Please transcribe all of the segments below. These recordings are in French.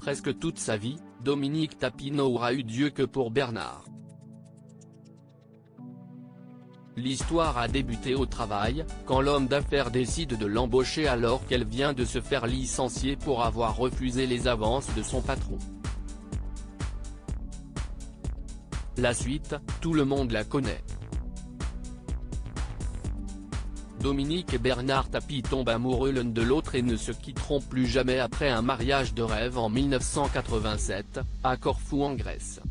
presque toute sa vie, Dominique Tapie n'aura eu d'yeux que pour Bernard. L'histoire a débuté au travail, quand l'homme d'affaires décide de l'embaucher alors qu'elle vient de se faire licencier pour avoir refusé les avances de son patron. La suite, tout le monde la connaît. Dominique et Bernard Tapie tombent amoureux l'un de l'autre et ne se quitteront plus jamais après un mariage de rêve en 1987, à Corfou en Grèce.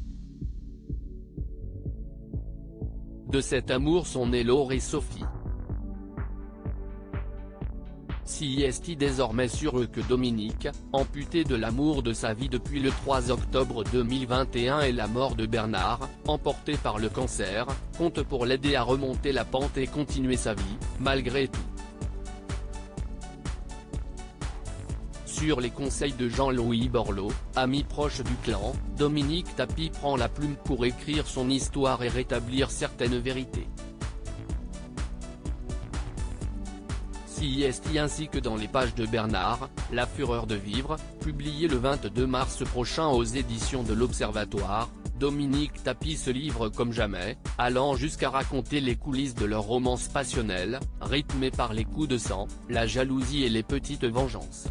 De cet amour sont nés Laure et Sophie. Si est désormais sûr que Dominique, amputé de l'amour de sa vie depuis le 3 octobre 2021 et la mort de Bernard, emporté par le cancer, compte pour l'aider à remonter la pente et continuer sa vie, malgré tout. Sur les conseils de Jean-Louis Borloo, ami proche du clan, Dominique Tapie prend la plume pour écrire son histoire et rétablir certaines vérités. Ainsi que dans les pages de Bernard, La Fureur de vivre, publié le 22 mars prochain aux éditions de l'Observatoire, Dominique Tapie se livre comme jamais, allant jusqu'à raconter les coulisses de leur romance passionnelle, rythmée par les coups de sang, la jalousie et les petites vengeances.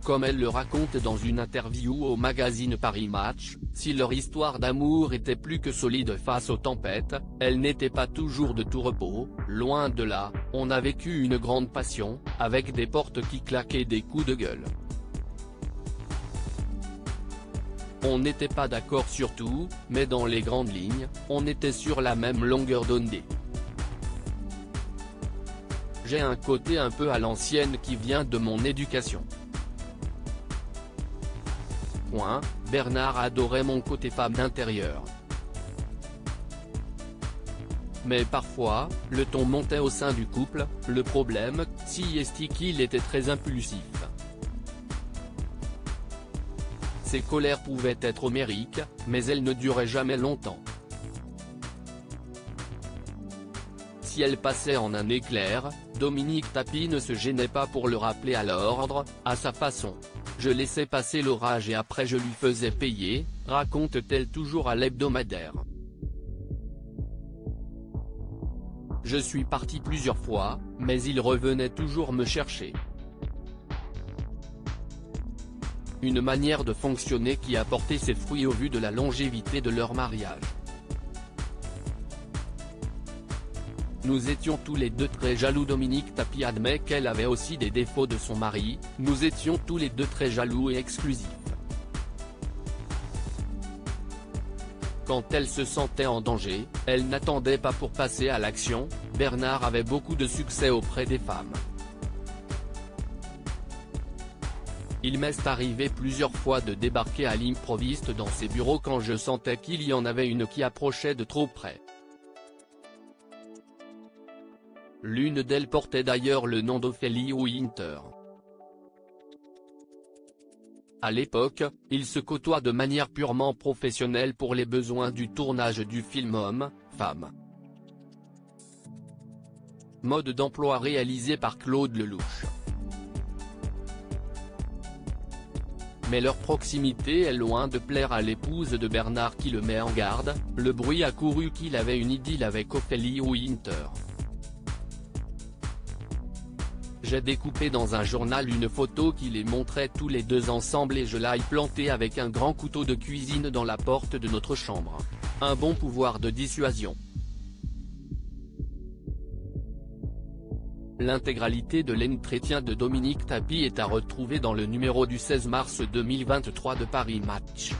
Comme elle le raconte dans une interview au magazine Paris Match, si leur histoire d'amour était plus que solide face aux tempêtes, elle n'était pas toujours de tout repos, loin de là, on a vécu une grande passion, avec des portes qui claquaient et des coups de gueule. On n'était pas d'accord sur tout, mais dans les grandes lignes, on était sur la même longueur d'onde. J'ai un côté un peu à l'ancienne qui vient de mon éducation. Bernard adorait mon côté femme intérieure. Mais parfois, le ton montait au sein du couple, le problème, qu'il était très impulsif. Ses colères pouvaient être homériques, mais elles ne duraient jamais longtemps. Si elle passait en un éclair, Dominique Tapie ne se gênait pas pour le rappeler à l'ordre, à sa façon. Je laissais passer l'orage et après je lui faisais payer, raconte-t-elle toujours à l'hebdomadaire. Je suis parti plusieurs fois, mais il revenait toujours me chercher. Une manière de fonctionner qui a porté ses fruits au vu de la longévité de leur mariage. Nous étions tous les deux très jaloux. Dominique Tapie admet qu'elle avait aussi des défauts de son mari, nous étions tous les deux très jaloux et exclusifs. Quand elle se sentait en danger, elle n'attendait pas pour passer à l'action. Bernard avait beaucoup de succès auprès des femmes. Il m'est arrivé plusieurs fois de débarquer à l'improviste dans ses bureaux quand je sentais qu'il y en avait une qui approchait de trop près. L'une d'elles portait d'ailleurs le nom d'Ophélie Winter. À l'époque, ils se côtoient de manière purement professionnelle pour les besoins du tournage du film Homme-Femme. Mode d'emploi réalisé par Claude Lelouch. Mais leur proximité est loin de plaire à l'épouse de Bernard qui le met en garde, le bruit a couru qu'il avait une idylle avec Ophélie Winter. J'ai découpé dans un journal une photo qui les montrait tous les deux ensemble et je l'ai plantée avec un grand couteau de cuisine dans la porte de notre chambre. Un bon pouvoir de dissuasion. L'intégralité de l'entretien de Dominique Tapie est à retrouver dans le numéro du 16 mars 2023 de Paris Match.